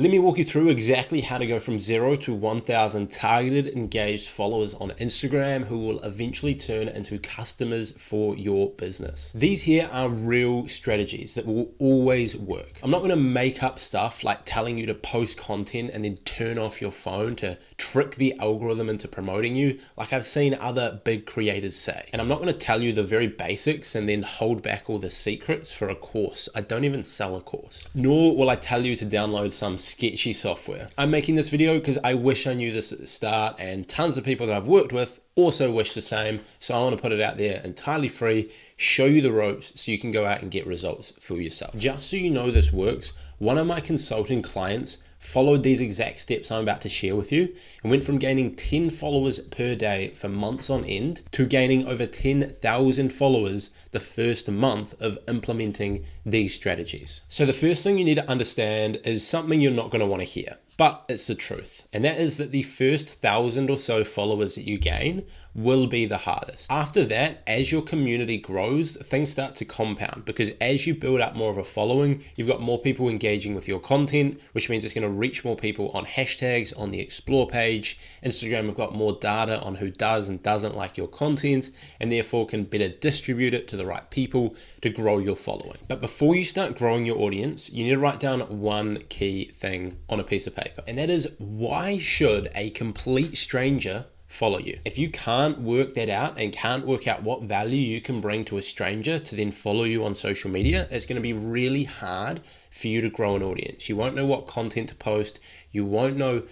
Let me walk you through exactly how to go from 0 to 1,000 targeted engaged followers on Instagram who will eventually turn into customers for your business. These here are real strategies that will always work. I'm not going to make up stuff like telling you to post content and then turn off your phone to trick the algorithm into promoting you like I've seen other big creators say. And I'm not going to tell you the very basics and then hold back all the secrets for a course. I don't even sell a course. Nor will I tell you to download some sketchy software. I'm making this video because I wish I knew this at the start, and tons of people that I've worked with also wish the same. So I want to put it out there entirely free, show you the ropes so you can go out and get results for yourself. Just so you know this works, one of my consulting clients followed these exact steps I'm about to share with you and went from gaining 10 followers per day for months on end to gaining over 10,000 followers the first month of implementing these strategies. So the first thing you need to understand is something you're not going to want to hear, but it's the truth. And that is that the first 1,000 or so followers that you gain will be the hardest. After that, as your community grows, things start to compound, because as you build up more of a following, you've got more people engaging with your content, which means it's going to reach more people on hashtags on the explore page. Instagram have got more data on who does and doesn't like your content, and therefore can better distribute it to the right people to grow your following. But before you start growing your audience, you need to write down one key thing on a piece of paper. And that is, why should a complete stranger follow you? If you can't work that out and can't work out what value you can bring to a stranger to then follow you on social media, it's going to be really hard for you to grow an audience. You won't know what content to post. You won't know,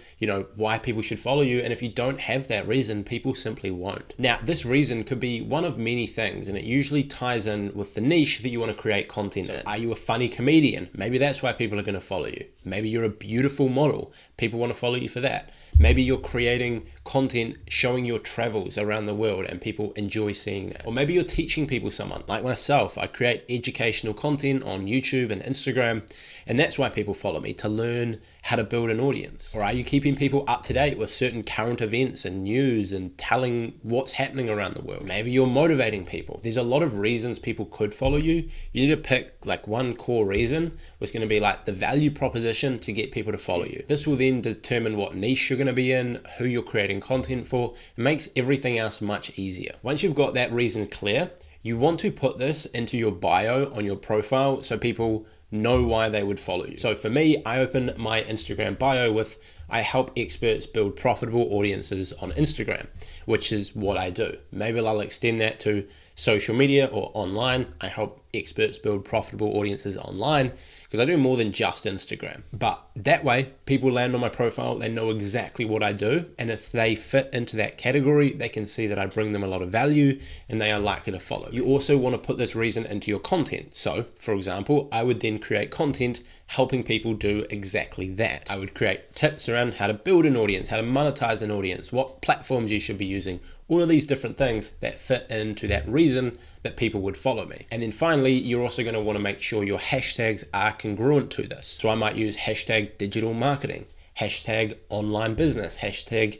why people should follow you. And if you don't have that reason, people simply won't. Now, this reason could be one of many things, and it usually ties in with the niche that you want to create content in. Are you a funny comedian? Maybe that's why people are going to follow you. Maybe you're a beautiful model. People want to follow you for that. Maybe you're creating content showing your travels around the world and people enjoy seeing that. Or maybe you're teaching people someone. Like myself, I create educational content on YouTube and Instagram, and that's why people follow me, to learn how to build an audience. Or are you keeping people up to date with certain current events and news and telling what's happening around the world? Maybe you're motivating people. There's a lot of reasons people could follow you. You need to pick like one core reason, which is going to be like the value proposition to get people to follow you. This will then determine what niche you're going to be in, who you're creating content for. It makes everything else much easier. Once you've got that reason clear, you want to put this into your bio on your profile so people know why they would follow you. So for me, I open my Instagram bio with, I help experts build profitable audiences on Instagram, which is what I do. Maybe I'll extend that to social media or online. I help experts build profitable audiences online, because I do more than just Instagram. But that way, people land on my profile, they know exactly what I do. And if they fit into that category, they can see that I bring them a lot of value and they are likely to follow. You also want to put this reason into your content. So, for example, I would then create content helping people do exactly that. I would create tips around how to build an audience, how to monetize an audience, what platforms you should be using, all of these different things that fit into that reason that people would follow me. And then finally, you're also going to want to make sure your hashtags are congruent to this. So I might use hashtag digital marketing, hashtag online business, hashtag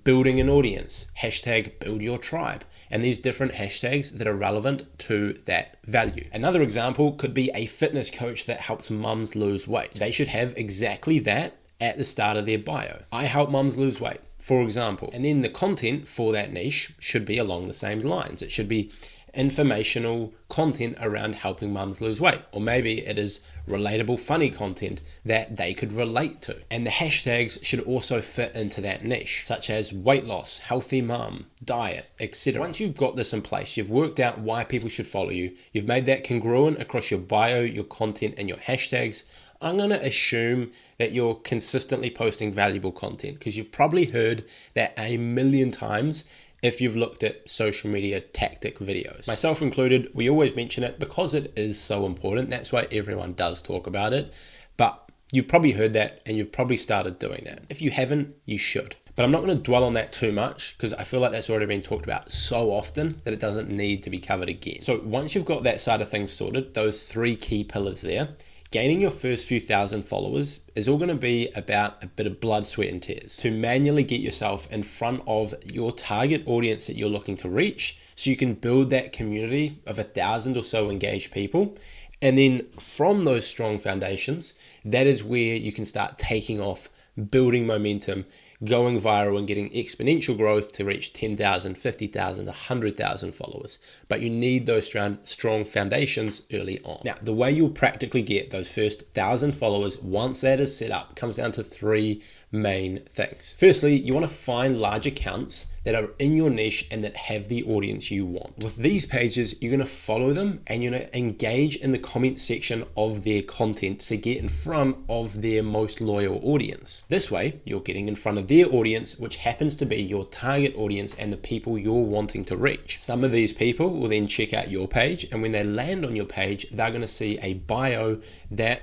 building an audience, hashtag build your tribe, and these different hashtags that are relevant to that value. Another example could be a fitness coach that helps mums lose weight. They should have exactly that at the start of their bio. I help mums lose weight, for example. And then the content for that niche should be along the same lines. It should be informational content around helping mums lose weight, or maybe it is relatable, funny content that they could relate to. And the hashtags should also fit into that niche, such as weight loss, healthy mum, diet, etc. Once you've got this in place, you've worked out why people should follow you, you've made that congruent across your bio, your content, and your hashtags, I'm going to assume that you're consistently posting valuable content, because you've probably heard that a million times if you've looked at social media tactic videos. Myself included, we always mention it because it is so important. That's why everyone does talk about it. But you've probably heard that and you've probably started doing that. If you haven't, you should. But I'm not going to dwell on that too much, because I feel like that's already been talked about so often that it doesn't need to be covered again. So once you've got that side of things sorted, those three key pillars there, gaining your first few thousand followers is all going to be about a bit of blood, sweat, and tears to manually get yourself in front of your target audience that you're looking to reach, so you can build that community of 1,000 or so engaged people And then from those strong foundations, that is where you can start taking off, building momentum, going viral and getting exponential growth to reach 10,000, 50,000, 100,000 followers. But you need those strong foundations early on. Now, the way you'll practically get those first 1,000 followers once that is set up comes down to three main things. Firstly, you want to find large accounts that are in your niche and that have the audience you want. With these pages, you're going to follow them and you're going to engage in the comment section of their content to get in front of their most loyal audience. This way, you're getting in front of their audience, which happens to be your target audience and the people you're wanting to reach. Some of these people will then check out your page, and when they land on your page, they're going to see a bio that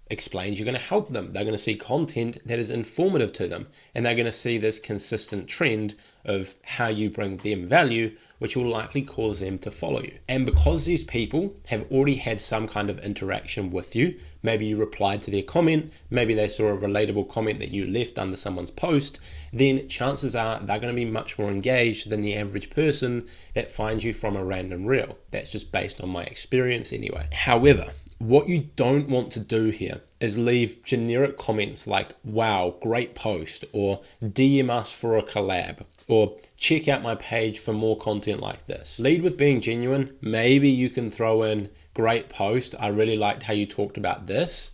explains you're going to help them. They're going to see content that is informative to them, and they're going to see this consistent trend of how you bring them value, which will likely cause them to follow you. And because these people have already had some kind of interaction with you, maybe you replied to their comment, maybe they saw a relatable comment that you left under someone's post, then chances are they're going to be much more engaged than the average person that finds you from a random reel. That's just based on my experience anyway. However, what you don't want to do here is leave generic comments like, wow, great post, or DM us for a collab, or check out my page for more content like this. Lead with being genuine. Maybe you can throw in, great post, I really liked how you talked about this.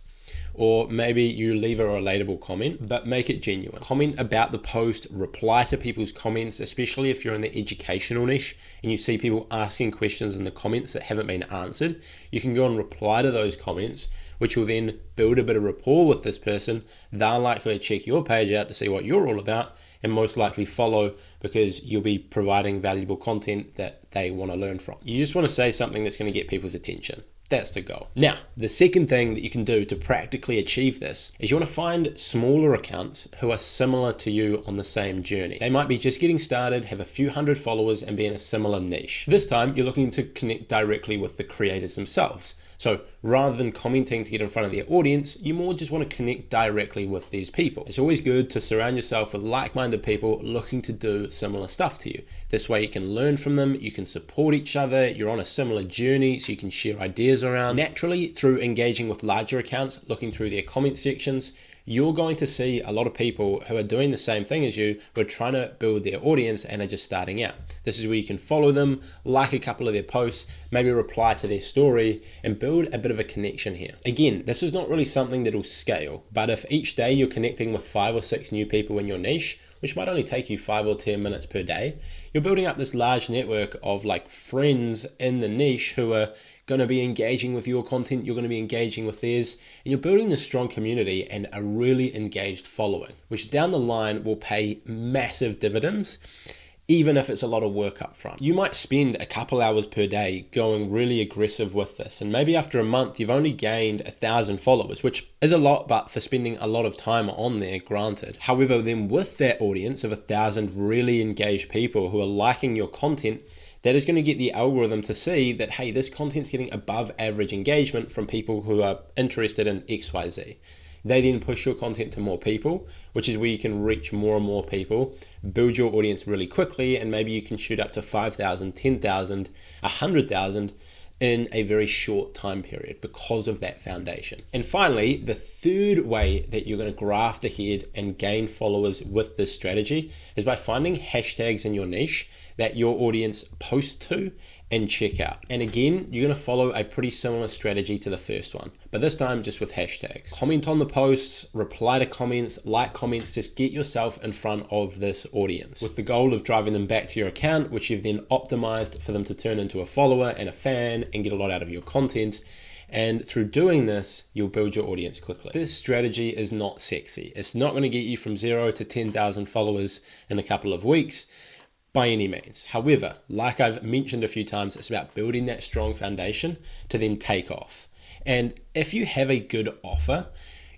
Or maybe you leave a relatable comment, but make it genuine. Comment about the post, reply to people's comments, especially if you're in the educational niche and you see people asking questions in the comments that haven't been answered. You can go and reply to those comments, which will then build a bit of rapport with this person. They're likely to check your page out to see what you're all about and most likely follow because you'll be providing valuable content that they want to learn from. You just want to say something that's going to get people's attention. That's the goal. Now, the second thing that you can do to practically achieve this is you want to find smaller accounts who are similar to you on the same journey. They might be just getting started, have a few hundred followers, and be in a similar niche. This time, you're looking to connect directly with the creators themselves. So rather than commenting to get in front of their audience, you more just want to connect directly with these people. It's always good to surround yourself with like-minded people looking to do similar stuff to you. This way you can learn from them, you can support each other, you're on a similar journey so you can share ideas around. Naturally, through engaging with larger accounts, looking through their comment sections, you're going to see a lot of people who are doing the same thing as you, who are trying to build their audience and are just starting out. This is where you can follow them, like a couple of their posts, maybe reply to their story, and build a bit of a connection here. Again, this is not really something that will scale, but if each day you're connecting with 5 or 6 new people in your niche, which might only take you 5 or 10 minutes per day, you're building up this large network of like friends in the niche who are going to be engaging with your content, you're going to be engaging with theirs, and you're building this strong community and a really engaged following, which down the line will pay massive dividends, even if it's a lot of work up front. You might spend a couple hours per day going really aggressive with this, and maybe after a month you've only gained 1,000 followers, which is a lot, but for spending a lot of time on there, granted. However, then with that audience of 1,000 really engaged people who are liking your content, that is going to get the algorithm to see that, hey, this content's getting above average engagement from people who are interested in XYZ. They then push your content to more people, which is where you can reach more and more people, build your audience really quickly, and maybe you can shoot up to 5,000, 10,000, 100,000 in a very short time period because of that foundation. And finally, the third way that you're going to graft ahead and gain followers with this strategy is by finding hashtags in your niche that your audience posts to and check out. And again, you're going to follow a pretty similar strategy to the first one, but this time just with hashtags. Comment on the posts, reply to comments, like comments, just get yourself in front of this audience with the goal of driving them back to your account, which you've then optimized for them to turn into a follower and a fan and get a lot out of your content. And through doing this, you'll build your audience quickly. This strategy is not sexy. It's not going to get you from 0 to 10,000 followers in a couple of weeks, by any means. However, like I've mentioned a few times, it's about building that strong foundation to then take off. And if you have a good offer,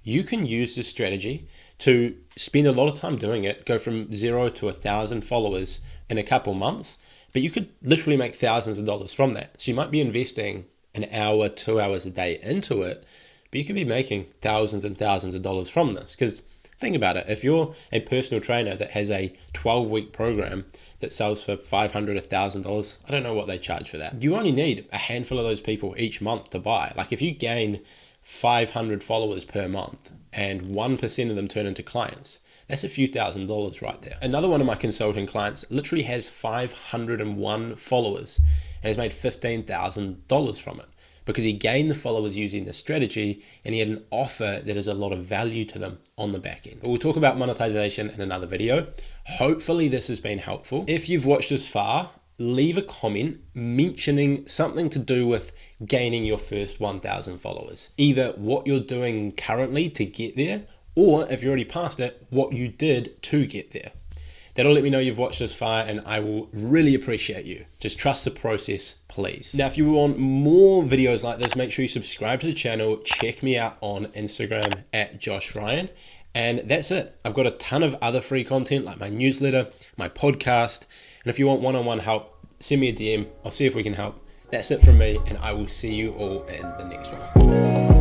you can use this strategy to spend a lot of time doing it, go from 0 to 1,000 followers in a couple months, but you could literally make thousands of dollars from that. So you might be investing an hour, 2 hours a day into it, but you could be making thousands and thousands of dollars from this, because Think about it. If you're a personal trainer that has a 12-week program that sells for $500, $1,000, I don't know what they charge for that. You only need a handful of those people each month to buy. Like if you gain 500 followers per month and 1% of them turn into clients, that's a few $1,000s right there. Another one of my consulting clients literally has 501 followers and has made $15,000 from it, because he gained the followers using this strategy and he had an offer that is a lot of value to them on the back end. But we'll talk about monetization in another video. Hopefully this has been helpful. If you've watched this far, leave a comment mentioning something to do with gaining your first 1,000 followers. Either what you're doing currently to get there, or if you're already past it, what you did to get there. That'll let me know you've watched this far, and I will really appreciate you. Just trust the process, please. Now, if you want more videos like this, make sure you subscribe to the channel. Check me out on Instagram at Josh Ryan. And that's it. I've got a ton of other free content like my newsletter, my podcast. And if you want one-on-one help, send me a DM. I'll see if we can help. That's it from me, and I will see you all in the next one.